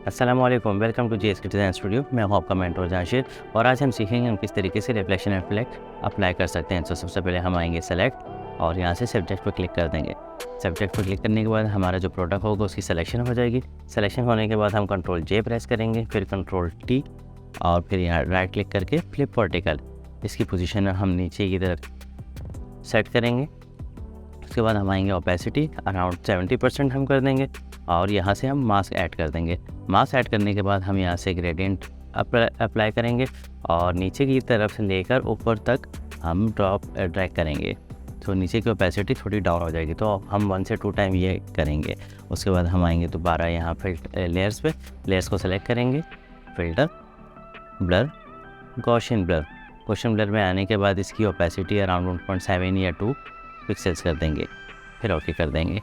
अस्सलामुअलैकुम, welcome to GSK design studio. मैं हूं आपका मेंटर जाशिर और आज हम सीखेंगे हम किस तरीके से रिफ्लेक्शन एंड फ्लेक्ट अप्लाई कर सकते हैं। तो सबसे पहले हम आएंगे सेलेक्ट और यहाँ से सब्जेक्ट पर क्लिक कर देंगे। सब्जेक्ट पर क्लिक करने के बाद हमारा जो प्रोडक्ट होगा उसकी सिलेक्शन हो जाएगी। सिलेक्शन होने के बाद हम कंट्रोल जे प्रेस करेंगे, फिर कंट्रोल टी और फिर यहाँ राइट क्लिक करके फ्लिप वर्टिकल इसकी पोजीशन हम नीचे की तरफ सेट करेंगे। उसके बाद हम आएंगे ओपेसिटी अराउंड 70% हम कर देंगे और यहाँ से हम मास्क ऐड कर देंगे। मास्क ऐड करने के बाद हम यहाँ से ग्रेडियंट अप्लाई करेंगे और नीचे की तरफ से लेकर ऊपर तक हम ड्रैग करेंगे तो नीचे की ओपेसिटी थोड़ी डाउन हो जाएगी। तो हम 1 से 2 टाइम ये करेंगे। उसके बाद हम आएंगे दोबारा यहाँ लेयर्स पे, लेयर्स को सेलेक्ट करेंगे, फिल्टर, ब्लर, गॉसियन ब्लर में आने के बाद इसकी ओपेसिटी अराउंड 1.7 या 2 पिक्सेल्स कर देंगे, फिर ओके कर देंगे।